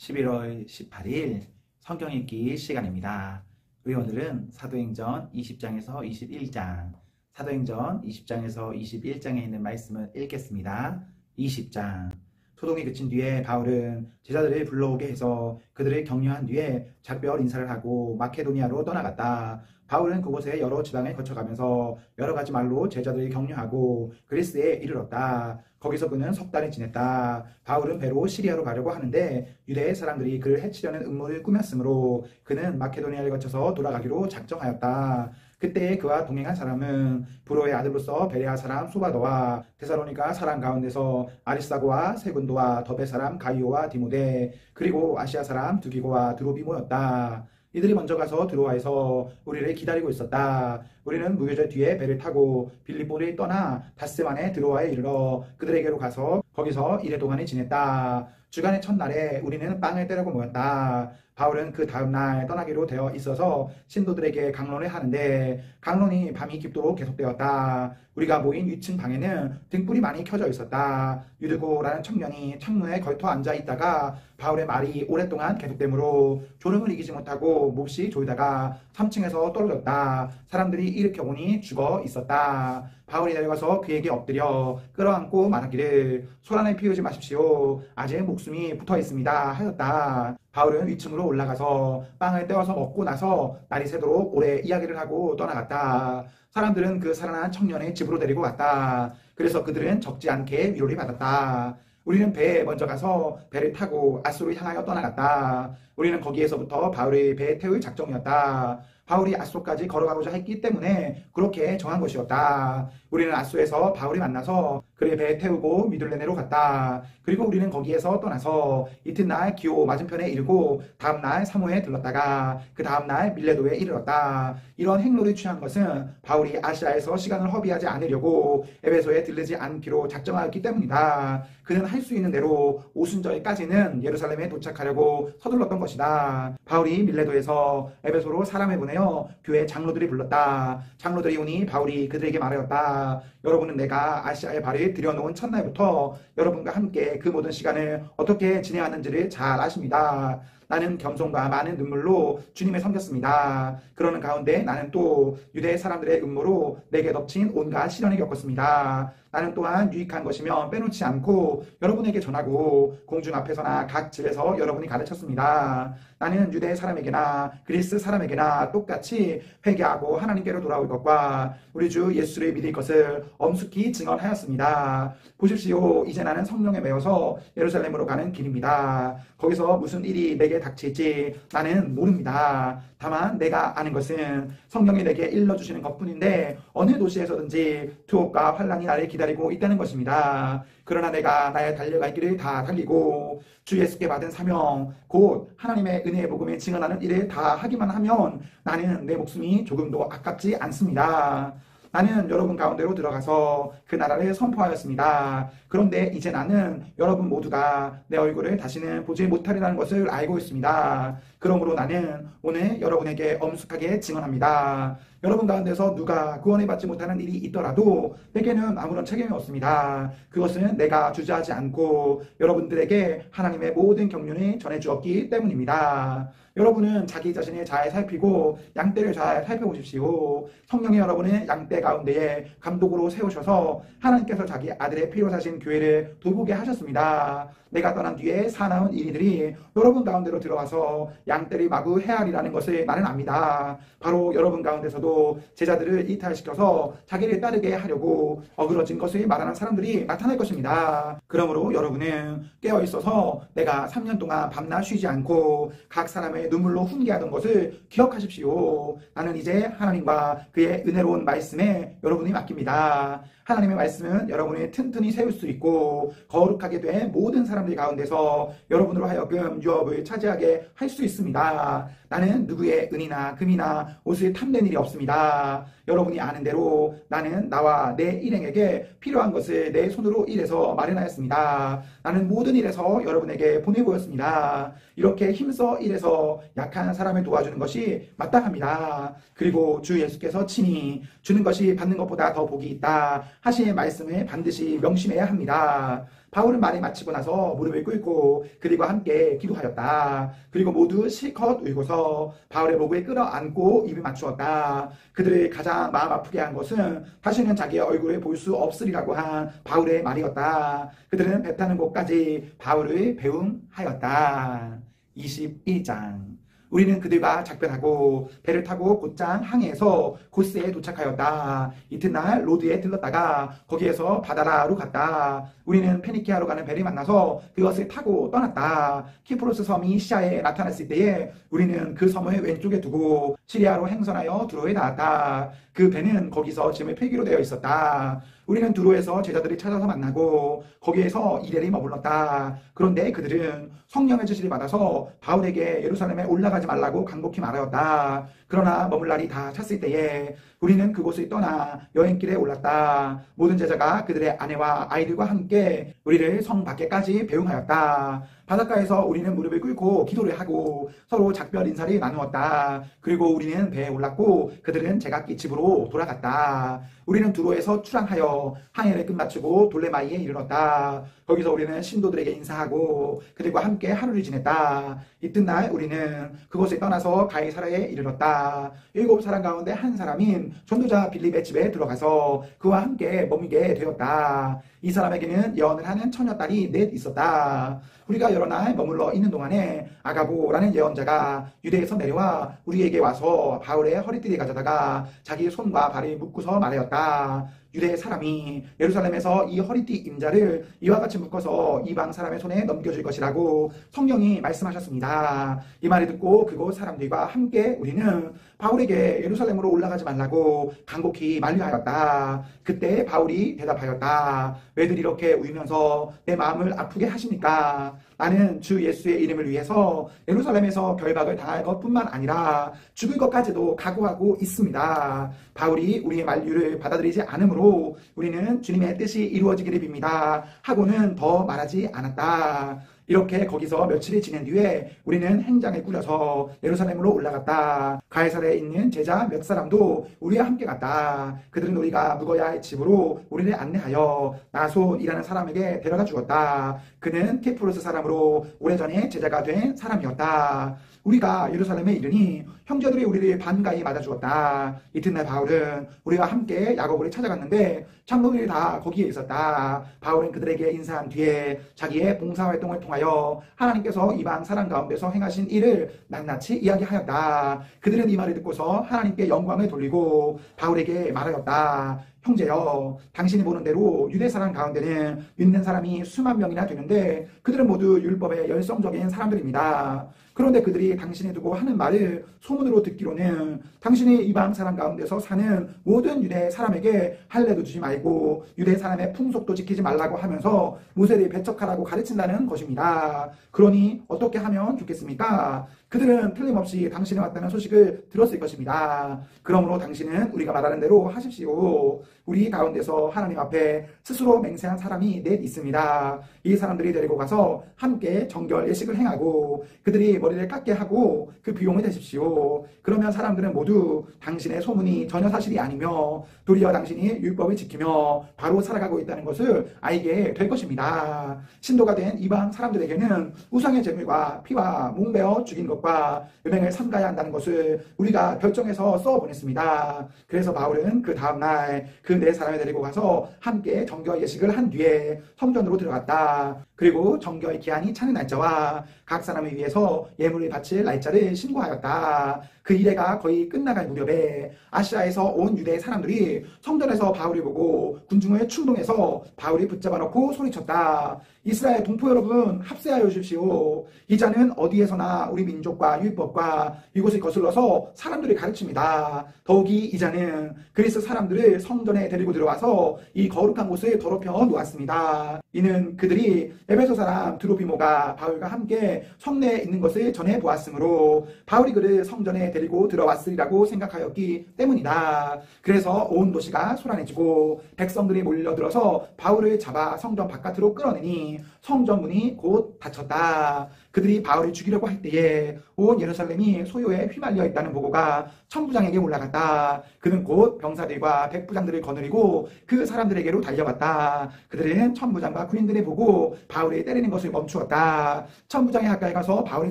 11월 18일 성경 읽기 시간입니다. 우리 오늘은 사도행전 20장에서 21장, 사도행전 20장에서 21장에 있는 말씀을 읽겠습니다. 20장. 소동이 그친 뒤에 바울은 제자들을 불러오게 해서 그들을 격려한 뒤에 작별 인사를 하고 마케도니아로 떠나갔다. 바울은 그곳에 여러 지방을 거쳐가면서 여러 가지 말로 제자들을 격려하고 그리스에 이르렀다. 거기서 그는 석 달을 지냈다. 바울은 배로 시리아로 가려고 하는데 유대의 사람들이 그를 해치려는 음모를 꾸몄으므로 그는 마케도니아를 거쳐서 돌아가기로 작정하였다. 그때 그와 동행한 사람은 브로의 아들로서 베레아 사람 소바더와 데살로니가 사람 가운데서 아리스다고와 세군도와 더베 사람 가이오와 디모데 그리고 아시아 사람 두기고와 드로비모였다. 이들이 먼저 가서 드로아에서 우리를 기다리고 있었다. 우리는 무교절 뒤에 배를 타고 빌립보를 떠나 닷새만에 드로아에 이르러 그들에게로 가서 거기서 이래 동안을 지냈다. 주간의 첫날에 우리는 빵을 떼려고 모였다. 바울은 그 다음날 떠나기로 되어 있어서 신도들에게 강론을 하는데 강론이 밤이 깊도록 계속되었다. 우리가 모인 위층 방에는 등불이 많이 켜져 있었다. 유드고라는 청년이 창문에 걸터 앉아 있다가 바울의 말이 오랫동안 계속되므로 졸음을 이기지 못하고 몹시 졸다가 3층에서 떨어졌다. 사람들이 일으켜보니 죽어 있었다. 바울이 내려가서 그에게 엎드려 끌어안고 말하기를 소란을 피우지 마십시오. 아직 목숨이 붙어 있습니다 하였다. 바울은 위층으로 올라가서 빵을 떼어서 먹고 나서 날이 새도록 오래 이야기를 하고 떠나갔다. 사람들은 그 살아난 청년의 집으로 데리고 갔다. 그래서 그들은 적지 않게 위로를 받았다. 우리는 배에 먼저 가서 배를 타고 아소를 향하여 떠나갔다. 우리는 거기에서부터 바울의 배에 태울 작정이었다. 바울이 아소까지 걸어가고자 했기 때문에 그렇게 정한 것이었다. 우리는 아소에서 바울이 만나서 그를 배에 태우고 미둘레네로 갔다. 그리고 우리는 거기에서 떠나서 이튿날 기오 맞은편에 이르고 다음날 사모에 들렀다가 그 다음날 밀레도에 이르렀다. 이런 행로를 취한 것은 바울이 아시아에서 시간을 허비하지 않으려고 에베소에 들르지 않기로 작정하였기 때문이다. 그는 할 수 있는 대로 오순절까지는 예루살렘에 도착하려고 서둘렀던 것이다. 바울이 밀레도에서 에베소로 사람을 보내어 교회 장로들이 불렀다. 장로들이 오니 바울이 그들에게 말하였다. 여러분은 내가 아시아에 발을 들여놓은 첫날부터 여러분과 함께 그 모든 시간을 어떻게 지내왔는지를 잘 아십니다. 나는 겸손과 많은 눈물로 주님을 섬겼습니다. 그러는 가운데 나는 또 유대 사람들의 음모로 내게 덮친 온갖 시련을 겪었습니다. 나는 또한 유익한 것이면 빼놓지 않고 여러분에게 전하고 공중 앞에서나 각 집에서 여러분이 가르쳤습니다. 나는 유대 사람에게나 그리스 사람에게나 똑같이 회개하고 하나님께로 돌아올 것과 우리 주 예수를 믿을 것을 엄숙히 증언하였습니다. 보십시오. 이제 나는 성령에 매여서 예루살렘으로 가는 길입니다. 거기서 무슨 일이 내게 닥칠지 나는 모릅니다. 다만 내가 아는 것은 성령이 내게 일러주시는 것뿐인데 어느 도시에서든지 투옥과 환난이 나를 기다리고 있다는 것입니다. 그러나 내가 나의 달려갈 길을 다 달리고 주 예수께 받은 사명 곧 하나님의 은혜의 복음을 증언하는 일을 다 하기만 하면 나는 내 목숨이 조금도 아깝지 않습니다. 나는 여러분 가운데로 들어가서 그 나라를 선포하였습니다. 그런데 이제 나는 여러분 모두가 내 얼굴을 다시는 보지 못하리라는 것을 알고 있습니다. 그러므로 나는 오늘 여러분에게 엄숙하게 증언합니다. 여러분 가운데서 누가 구원을 받지 못하는 일이 있더라도 내게는 아무런 책임이 없습니다. 그것은 내가 주저하지 않고 여러분들에게 하나님의 모든 경륜을 전해주었기 때문입니다. 여러분은 자기 자신을 잘 살피고 양떼를 잘 살펴보십시오. 성령이 여러분을 양떼 가운데에 감독으로 세우셔서 하나님께서 자기 아들의 피로 사신 교회를 돌보게 하셨습니다. 내가 떠난 뒤에 사나운 이리들이 여러분 가운데로 들어와서 양떼를 마구 헤아리라는 것을 나는 압니다. 바로 여러분 가운데서도 제자들을 이탈시켜서 자기를 따르게 하려고 어그러진 것을 말하는 사람들이 나타날 것입니다. 그러므로 여러분은 깨어있어서 내가 3년 동안 밤낮 쉬지 않고 각 사람의 눈물로 훈계하던 것을 기억하십시오. 나는 이제 하나님과 그의 은혜로운 말씀에 여러분이 맡깁니다. 하나님의 말씀은 여러분이 튼튼히 세울 수 있고 거룩하게 된 모든 사람들 가운데서 여러분으로 하여금 유업을 차지하게 할 수 있습니다. 나는 누구의 은이나 금이나 옷을 탐낸 일이 없습니다. 여러분이 아는 대로 나는 나와 내 일행에게 필요한 것을 내 손으로 일해서 마련하였습니다. 나는 모든 일에서 여러분에게 보내보였습니다. 이렇게 힘써 일해서 약한 사람을 도와주는 것이 마땅합니다. 그리고 주 예수께서 친히 주는 것이 받는 것보다 더 복이 있다 하시는 말씀을 반드시 명심해야 합니다. 바울은 말을 마치고 나서 무릎을 꿇고 그들과 함께 기도하였다. 그리고 모두 실컷 울고서 바울의 목을 끌어안고 입을 맞추었다. 그들을 가장 마음 아프게 한 것은 다시는 자기의 얼굴을 볼 수 없으리라고 한 바울의 말이었다. 그들은 배 타는 곳까지 바울을 배웅하였다. 21장. 우리는 그들과 작별하고 배를 타고 곧장 항해해서 고스에 도착하였다. 이튿날 로드에 들렀다가 거기에서 바다라로 갔다. 우리는 페니키아로 가는 배를 만나서 그것을 타고 떠났다. 키프로스 섬이 시야에 나타났을 때에 우리는 그 섬을 왼쪽에 두고 시리아로 행선하여 두로에 닿았다. 그 배는 거기서 짐을 폐기로 되어 있었다. 우리는 두로에서 제자들을 찾아서 만나고 거기에서 이래리 머물렀다. 그런데 그들은 성령의 지시를 받아서 바울에게 예루살렘에 올라가지 말라고 간곡히 말하였다. 그러나 머물 날이 다 찼을 때에 우리는 그곳을 떠나 여행길에 올랐다. 모든 제자가 그들의 아내와 아이들과 함께 우리를 성 밖에까지 배웅하였다. 바닷가에서 우리는 무릎을 꿇고 기도를 하고 서로 작별 인사를 나누었다. 그리고 우리는 배에 올랐고 그들은 제각기 집으로 돌아갔다. 우리는 두로에서 출항하여 항해를 끝마치고 돌레마이에 이르렀다. 거기서 우리는 신도들에게 인사하고 그들과 함께 하루를 지냈다. 이튿날 우리는 그곳을 떠나서 가이사라에 이르렀다. 7사람 가운데 한 사람인 전도자 빌립의 집에 들어가서 그와 함께 머물게 되었다. 이 사람에게는 예언을 하는 처녀딸이 넷 있었다. 우리가 여러 날 머물러 있는 동안에 아가보라는 예언자가 유대에서 내려와 우리에게 와서 바울의 허리띠를 가져다가 자기 손과 발을 묶고서 말하였다. 유대 사람이 예루살렘에서 이 허리띠 임자를 이와 같이 묶어서 이방 사람의 손에 넘겨줄 것이라고 성령이 말씀하셨습니다. 이 말을 듣고 그곳 사람들과 함께 우리는 바울에게 예루살렘으로 올라가지 말라고 간곡히 만류하였다. 그때 바울이 대답하였다. 왜들 이렇게 울면서 내 마음을 아프게 하십니까? 나는 주 예수의 이름을 위해서 예루살렘에서 결박을 당할 것뿐만 아니라 죽을 것까지도 각오하고 있습니다. 바울이 우리의 만류를 받아들이지 않으므로 우리는 주님의 뜻이 이루어지기를 빕니다 하고는 더 말하지 않았다. 이렇게 거기서 며칠을 지낸 뒤에 우리는 행장을 꾸려서 예루살렘으로 올라갔다. 가이사랴에 있는 제자 몇 사람도 우리와 함께 갔다. 그들은 우리가 묵어야 할 집으로 우리를 안내하여 나손이라는 사람에게 데려다 주었다. 그는 키프로스 사람으로 오래전에 제자가 된 사람이었다. 우리가 예루살렘에 이르니 형제들이 우리를 반가이 맞아주었다. 이튿날 바울은 우리와 함께 야고보를 찾아갔는데 장로들이 다 거기에 있었다. 바울은 그들에게 인사한 뒤에 자기의 봉사활동을 통하여 하나님께서 이방 사람 가운데서 행하신 일을 낱낱이 이야기하였다. 그들은 이 말을 듣고서 하나님께 영광을 돌리고 바울에게 말하였다. 형제여, 당신이 보는 대로 유대 사람 가운데는 믿는 사람이 수만 명이나 되는데 그들은 모두 율법의 열성적인 사람들입니다. 그런데 그들이 당신이 두고 하는 말을 소문으로 듣기로는 당신이 이방 사람 가운데서 사는 모든 유대 사람에게 할례도 주지 말고 유대 사람의 풍속도 지키지 말라고 하면서 모세를 배척하라고 가르친다는 것입니다. 그러니 어떻게 하면 좋겠습니까? 그들은 틀림없이 당신이 왔다는 소식을 들었을 것입니다. 그러므로 당신은 우리가 말하는 대로 하십시오. 우리 가운데서 하나님 앞에 스스로 맹세한 사람이 넷 있습니다. 이 사람들이 데리고 가서 함께 정결 예식을 행하고 그들이 머리를 깎게 하고 그 비용을 대십시오. 그러면 사람들은 모두 당신의 소문이 전혀 사실이 아니며 도리어 당신이 율법을 지키며 바로 살아가고 있다는 것을 알게 될 것입니다. 신도가 된 이방 사람들에게는 우상의 제물과 피와 목베어 죽인 것과 음행을 삼가야 한다는 것을 우리가 결정해서 써보냈습니다. 그래서 바울은 그 다음날 그 네 사람을 데리고 가서 함께 정결 예식을 한 뒤에 성전으로 들어갔다. 그리고 정결 기한이 차는 날짜와 각 사람을 위해서 예물을 바칠 날짜를 신고하였다. 그 이래가 거의 끝나갈 무렵에 아시아에서 온 유대 사람들이 성전에서 바울을 보고 군중을 충동해서 바울이 붙잡아 놓고 소리쳤다. 이스라엘 동포 여러분, 합세하여 주십시오. 이 자는 어디에서나 우리 민족과 율법과 이곳을 거슬러서 사람들을 가르칩니다. 더욱이 이 자는 그리스 사람들을 성전에 데리고 들어와서 이 거룩한 곳을 더럽혀 놓았습니다. 이는 그들이 에베소 사람 드로피모가 바울과 함께 성내에 있는 것을 전해 보았으므로 바울이 그를 성전에 데리고 들어왔으리라고 생각하였기 때문이다. 그래서 온 도시가 소란해지고 백성들이 몰려들어서 바울을 잡아 성전 바깥으로 끌어내니 성전 문이 곧 닫혔다. 그들이 바울을 죽이려고 할 때에 온 예루살렘이 소요에 휘말려 있다는 보고가 천부장에게 올라갔다. 그는 곧 병사들과 백부장들을 거느리고 그 사람들에게로 달려갔다. 그들은 천부장과 군인들을 보고 바울을 때리는 것을 멈추었다. 천부장이 가까이 가서 바울을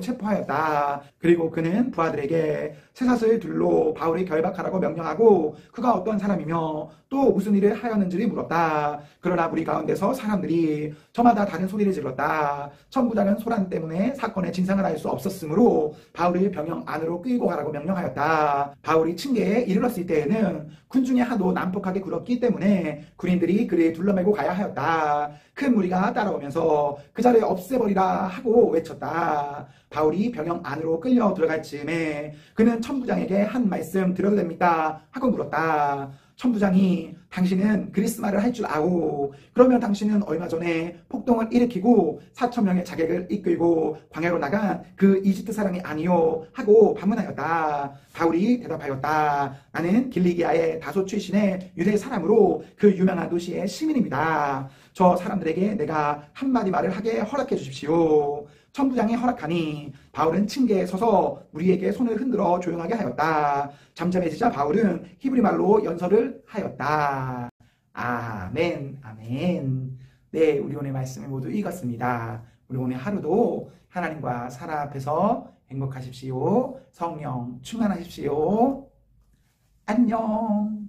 체포하였다. 그리고 그는 부하들에게 쇠사슬 둘로 바울을 결박하라고 명령하고 그가 어떤 사람이며 또 무슨 일을 하였는지를 물었다. 그러나 무리 가운데서 사람들이 저마다 다른 소리를 질렀다. 천부장은 소란 때문에 사건의 진상을 알 수 없었으므로 바울을 병영 안으로 끌고 가라고 명령하였다. 바울이 층계에 이르렀을 때에는 군중이 하도 난폭하게 굴었기 때문에 군인들이 그를 둘러매고 가야 하였다. 큰 무리가 따라오면서 그 자를 없애버리라 하고 외쳤다. 바울이 병영 안으로 끌려 들어갈 즈음에 그는 천부장에게 한 말씀 드려도 됩니까? 하고 물었다. 천부장이 당신은 그리스 말을 할 줄 아오. 그러면 당신은 얼마 전에 폭동을 일으키고 4,000명의 자객을 이끌고 광야로 나간 그 이집트 사람이 아니오 하고 반문하였다. 바울이 대답하였다. 나는 길리기아의 다소 출신의 유대 사람으로 그 유명한 도시의 시민입니다. 저 사람들에게 내가 한마디 말을 하게 허락해 주십시오. 천부장이 허락하니 바울은 층계에 서서 무리에게 손을 흔들어 조용하게 하였다. 잠잠해지자 바울은 히브리 말로 연설을 하였다. 아멘, 아멘. 네, 우리 오늘 말씀을 모두 읽었습니다. 우리 오늘 하루도 하나님과 사랑 앞에서 행복하십시오. 성령 충만하십시오. 안녕.